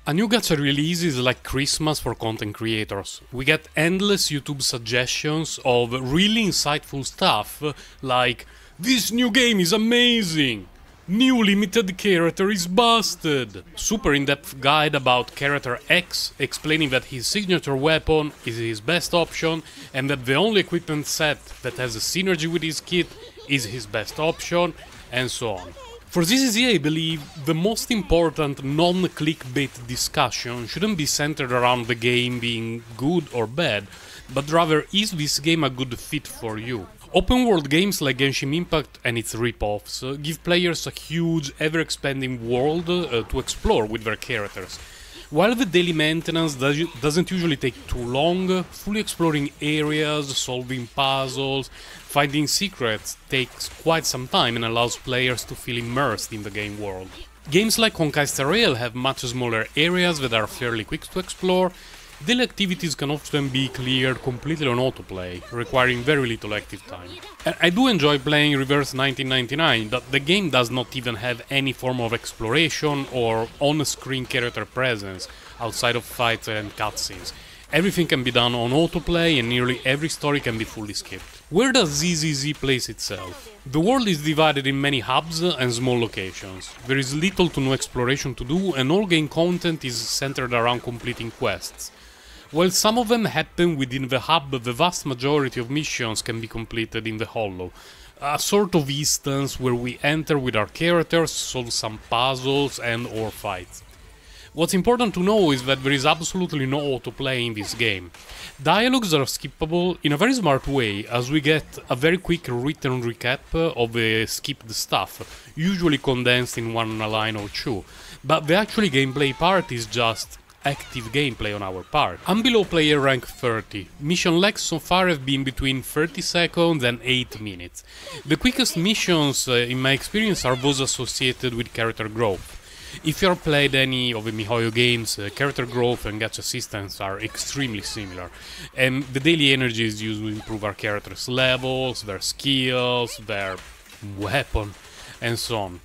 A new gacha release is like Christmas for content creators. We get endless YouTube suggestions of really insightful stuff, like "This new game is amazing! New limited character is busted!" Super in-depth guide about character X, explaining that his signature weapon is his best option and that the only equipment set that has a synergy with his kit is his best option, and so on. For ZZZ, I believe the most important non-clickbait discussion shouldn't be centered around the game being good or bad, but rather, is this game a good fit for you? Open-world games like Genshin Impact and its rip-offs give players a huge, ever-expanding world to explore with their characters. While the daily maintenance doesn't usually take too long, fully exploring areas, solving puzzles, finding secrets takes quite some time and allows players to feel immersed in the game world. Games like Honkai Star Rail have much smaller areas that are fairly quick to explore. Daily activities can often be cleared completely on autoplay, requiring very little active time. And I do enjoy playing Reverse 1999, but the game does not even have any form of exploration or on-screen character presence outside of fights and cutscenes. Everything can be done on autoplay and nearly every story can be fully skipped. Where does ZZZ place itself? The world is divided in many hubs and small locations. There is little to no exploration to do and all game content is centered around completing quests. While some of them happen within the hub, the vast majority of missions can be completed in the Hollow, a sort of instance where we enter with our characters, solve some puzzles and/or fights. What's important to know is that there is absolutely no autoplay in this game. Dialogues are skippable in a very smart way, as we get a very quick written recap of the skipped stuff, usually condensed in one line or two, but the actual gameplay part is just active gameplay on our part. I'm below player rank 30. Mission legs so far have been between 30 seconds and 8 minutes. The quickest missions, in my experience, are those associated with character growth. If you have played any of the MiHoYo games, character growth and gacha systems are extremely similar, and the daily energy is used to improve our characters' levels, their skills, their weapon, and so on.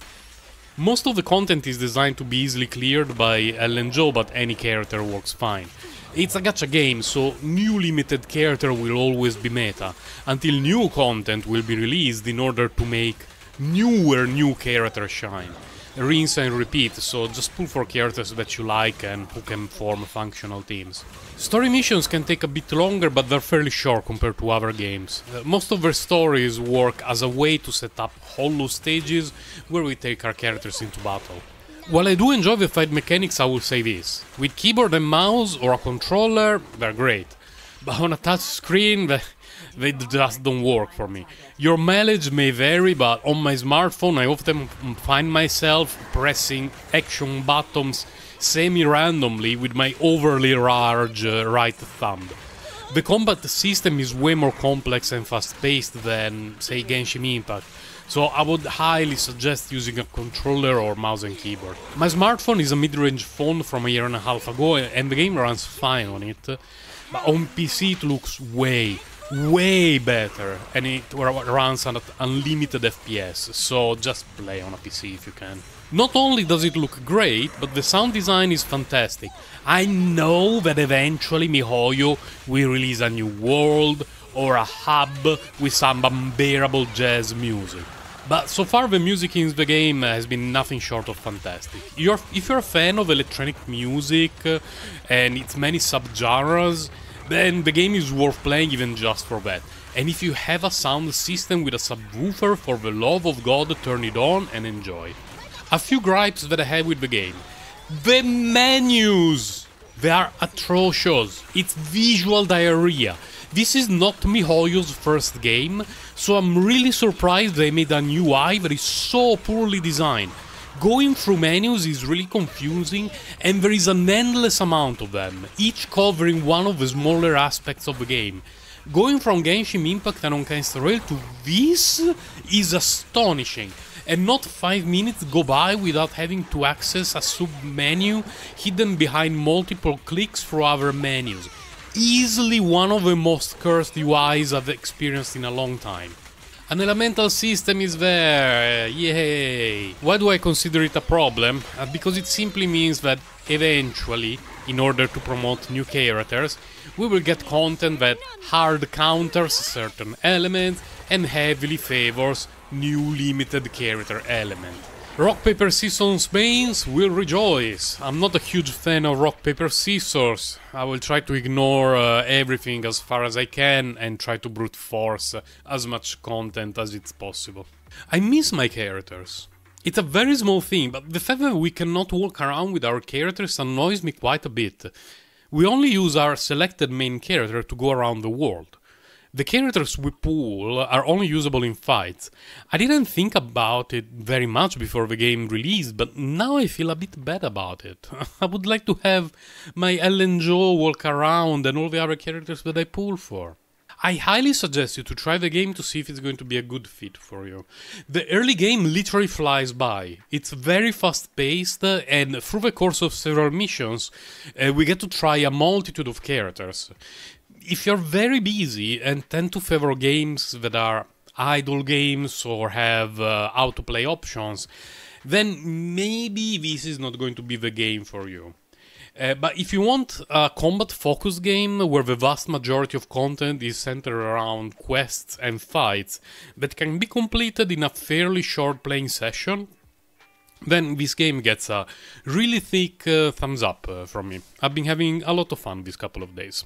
Most of the content is designed to be easily cleared by L and Joe, but any character works fine. It's a gacha game, so new limited character will always be meta, until new content will be released in order to make newer new characters shine. Rinse and repeat, so just pull for characters that you like and who can form functional teams. Story missions can take a bit longer, but they're fairly short compared to other games. Most of their stories work as a way to set up hollow stages where we take our characters into battle. While I do enjoy the fight mechanics, I will say this. With keyboard and mouse or a controller, they're great. But on a touch screen, they just don't work for me. Your mileage may vary, but on my smartphone I often find myself pressing action buttons semi-randomly with my overly large right thumb. The combat system is way more complex and fast-paced than, say, Genshin Impact, so I would highly suggest using a controller or mouse and keyboard. My smartphone is a mid-range phone from a year and a half ago and the game runs fine on it, but on PC it looks way better, and it runs at unlimited FPS, so just play on a PC if you can. Not only does it look great, but the sound design is fantastic. I know that eventually MiHoYo will release a new world or a hub with some unbearable jazz music. But so far the music in the game has been nothing short of fantastic. If you're a fan of electronic music and its many subgenres, then the game is worth playing even just for that. And if you have a sound system with a subwoofer, for the love of God, turn it on and enjoy. A few gripes that I have with the game. The menus! They are atrocious. It's visual diarrhea. This is not MiHoYo's first game, so I'm really surprised they made an UI that is so poorly designed. Going through menus is really confusing, and there is an endless amount of them, each covering one of the smaller aspects of the game. Going from Genshin Impact and Honkai Star Rail to this is astonishing, and not 5 minutes go by without having to access a sub-menu hidden behind multiple clicks through other menus. Easily one of the most cursed UIs I've experienced in a long time. An elemental system is there, yay! Why do I consider it a problem? Because it simply means that eventually, in order to promote new characters, we will get content that hard counters certain elements and heavily favors new limited character element. Rock, paper, scissors mains will rejoice. I'm not a huge fan of rock, paper, scissors. I will try to ignore everything as far as I can and try to brute force as much content as it's possible. I miss my characters. It's a very small thing, but the fact that we cannot walk around with our characters annoys me quite a bit. We only use our selected main character to go around the world. The characters we pull are only usable in fights. I didn't think about it very much before the game released, but now I feel a bit bad about it. I would like to have my Ellen Joe walk around and all the other characters that I pull for. I highly suggest you to try the game to see if it's going to be a good fit for you. The early game literally flies by. It's very fast-paced, and through the course of several missions, we get to try a multitude of characters. If you're very busy and tend to favor games that are idle games or have autoplay options, then maybe this is not going to be the game for you. But if you want a combat-focused game where the vast majority of content is centered around quests and fights that can be completed in a fairly short playing session, then this game gets a really thick thumbs up from me. I've been having a lot of fun these couple of days.